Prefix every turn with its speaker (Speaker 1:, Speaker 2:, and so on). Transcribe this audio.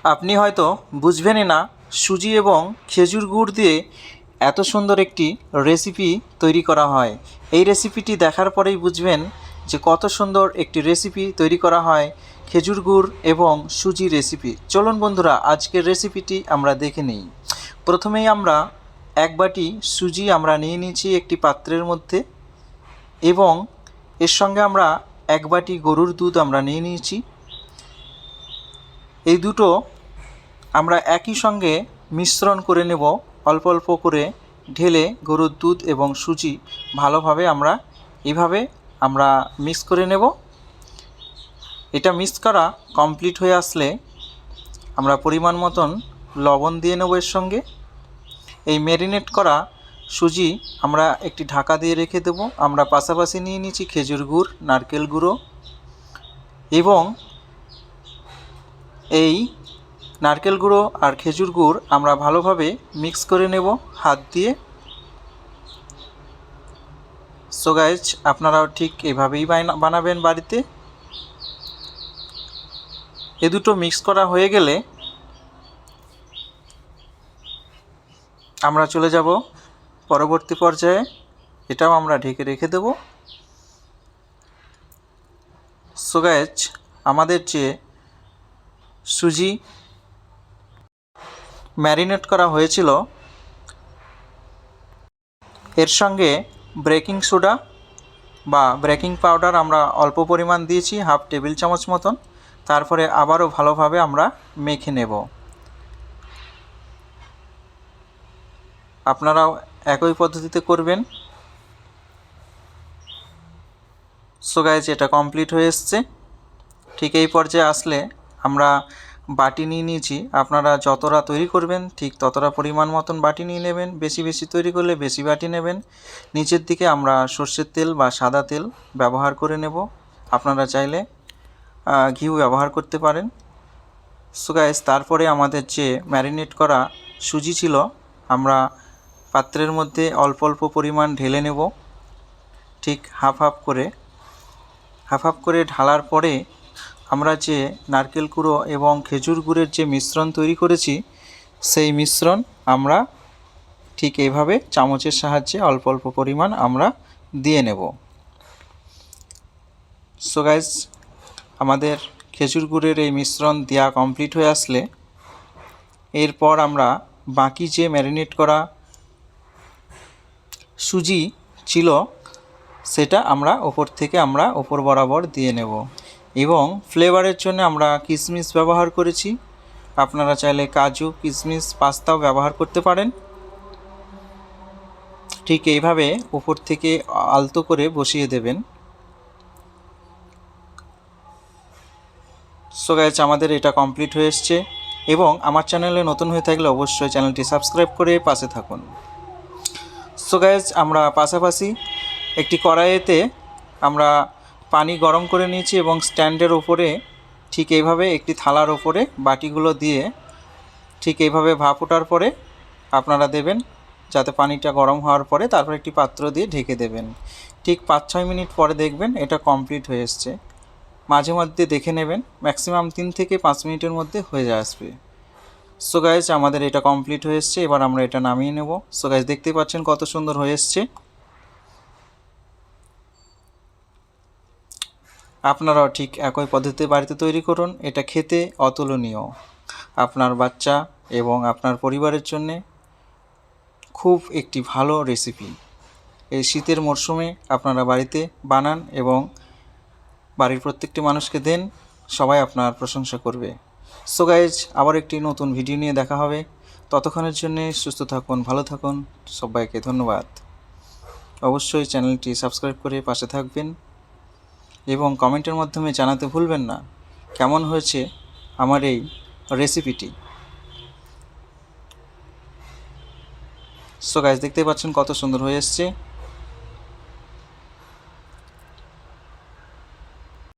Speaker 1: আপনি হয়তো বুঝবেনই না সুজি এবং খেজুর গুড় দিয়ে এত সুন্দর একটি রেসিপি তৈরি করা হয়। এই রেসিপিটি দেখার পরেই বুঝবেন যে কত সুন্দর একটি রেসিপি তৈরি করা হয় খেজুর গুড় এবং সুজি রেসিপি। চলুন বন্ধুরা, আজকের রেসিপিটি আমরা দেখে নিই। প্রথমেই আমরা এক বাটি সুজি আমরা নিয়ে নিয়েছি একটি পাত্রের মধ্যে, এবং এর সঙ্গে আমরা এক বাটি গরুর দুধ আমরা নিয়ে নিয়েছি। এই দুটো আমরা একই সঙ্গে মিশ্রণ করে নেব, অল্প অল্প করে ঢেলে গরুর দুধ এবং সুজি ভালোভাবে আমরা এইভাবে আমরা মিক্স করে নেব। এটা মিক্স করা কমপ্লিট হয়ে আসলে আমরা পরিমাণ মতন লবণ দিয়ে নেব এর সঙ্গে। এই ম্যারিনেট করা সুজি আমরা একটি ঢাকা দিয়ে রেখে দেব। আমরা পাশাপাশি নিয়ে নিয়েছি খেজুর গুড়, নারকেল গুঁড়ো, এবং এই নারকেল গুঁড়ো আর খেজুর গুড় আমরা ভালোভাবে মিক্স করে নেব হাত দিয়ে। সো গাইজ, আপনারাও ঠিক এভাবেই বানাবেন বাড়িতে। এ দুটো মিক্স করা হয়ে গেলে আমরা চলে যাব পরবর্তী পর্যায়ে। এটাও আমরা ঢেকে রেখে দেব। সো গাইজ, আমাদের যে সুজি ম্যারিনেট করা হয়েছিল এর সঙ্গে বেকিং সোডা বা বেকিং পাউডার আমরা অল্প পরিমাণ দিয়েছি, হাফ টেবিল চামচ মতন। তারপরে আবারও ভালোভাবে আমরা মেখে নেব। আপনারাও একই পদ্ধতিতে করবেন। সো গাইজ, এটা কমপ্লিট হয়ে এসছে। ঠিক এই পর্যায়ে আসলে আমরা বাটি নিয়ে নিয়েছি। আপনারা যতটা তৈরি করবেন ঠিক ততটা পরিমাণ মতন বাটি নিয়ে নেবেন। বেশি বেশি তৈরি করলে বেশি বাটি নেবেন। নিচের দিকে আমরা সর্ষের তেল বা সাদা তেল ব্যবহার করে নেব। আপনারা চাইলে ঘিও ব্যবহার করতে পারেন। সো গাইস, তারপরে আমাদের যে ম্যারিনেট করা সুজি ছিল আমরা পাত্রের মধ্যে অল্প অল্প পরিমাণ ঢেলে নেব, ঠিক হাফ হাফ করে ঢালার পরে আমরা যে নারকেল গুঁড়ো এবং খেজুর গুড়ের যে মিশ্রণ তৈরি করেছি সেই মিশ্রণ আমরা ঠিক এইভাবে চামচের সাহায্যে অল্প অল্প পরিমাণ আমরা দিয়ে নেব। সো গাইস, আমাদের খেজুর গুড়ের এই মিশ্রণ দেওয়া কমপ্লিট হয়ে আসলে এরপর আমরা বাকি যে ম্যারিনেট করা সুজি ছিল সেটা আমরা ওপর থেকে আমরা ওপর বরাবর দিয়ে নেব। এবং ফ্লেভারের জন্য আমরা কিশমিশ ব্যবহার করেছি। আপনারা চাইলে কাজু, কিশমিশ, পাস্তাও ব্যবহার করতে পারেন। ঠিক এইভাবে উপর থেকে আলতো করে বসিয়ে দেবেন। সো গাইস, আমাদের এটা কমপ্লিট হয়ে এসছে। এবং আমার চ্যানেলে নতুন হয়ে থাকলে অবশ্যই চ্যানেলটি সাবস্ক্রাইব করে পাশে থাকুন। সো গাইস, আমরা পাশাপাশি একটি কড়াইতে আমরা পানি গরম করে নিয়েছি এবং স্ট্যান্ডের ওপরে ঠিক এইভাবে একটি থালার ওপরে বাটিগুলো দিয়ে ঠিক এইভাবে ভাপ ওঠার পরে আপনারা দেবেন, যাতে পানিটা গরম হওয়ার পরে তারপর একটি পাত্র দিয়ে ঢেকে দেবেন। ঠিক 5-6 মিনিট পরে দেখবেন এটা কমপ্লিট হয়ে এসছে। মাঝে মধ্যে দেখে নেবেন, ম্যাক্সিমাম 3 থেকে 5 মিনিটের মধ্যে হয়ে আসবে। সো গাইজ, আমাদের এটা কমপ্লিট হয়ে এসছে। এবার আমরা এটা নামিয়ে নেব। সো গাইজ, দেখতে পাচ্ছেন কত সুন্দর হয়ে এসছে। আপনারাও ঠিক একই পদ্ধতিতে বাড়িতে তৈরি করুন। এটা খেতে অতুলনীয়। আপনার বাচ্চা এবং আপনার পরিবারের জন্যে খুব একটি ভালো রেসিপি। এই শীতের মরশুমে আপনারা বাড়িতে বানান এবং বাড়ির প্রত্যেকটি মানুষকে দেন, সবাই আপনার প্রশংসা করবে। সো গাইজ, আবার একটি নতুন ভিডিও নিয়ে দেখা হবে। ততক্ষণের জন্যে সুস্থ থাকুন, ভালো থাকুন। সবাইকে ধন্যবাদ। অবশ্যই চ্যানেলটি সাবস্ক্রাইব করে পাশে থাকবেন এবং কমেন্টের মাধ্যমে জানাতে ভুলবেন না কেমন হয়েছে আমার এই রেসিপিটি। সো গাইজ, দেখতে পাচ্ছেন কত সুন্দর হয়ে এসছে।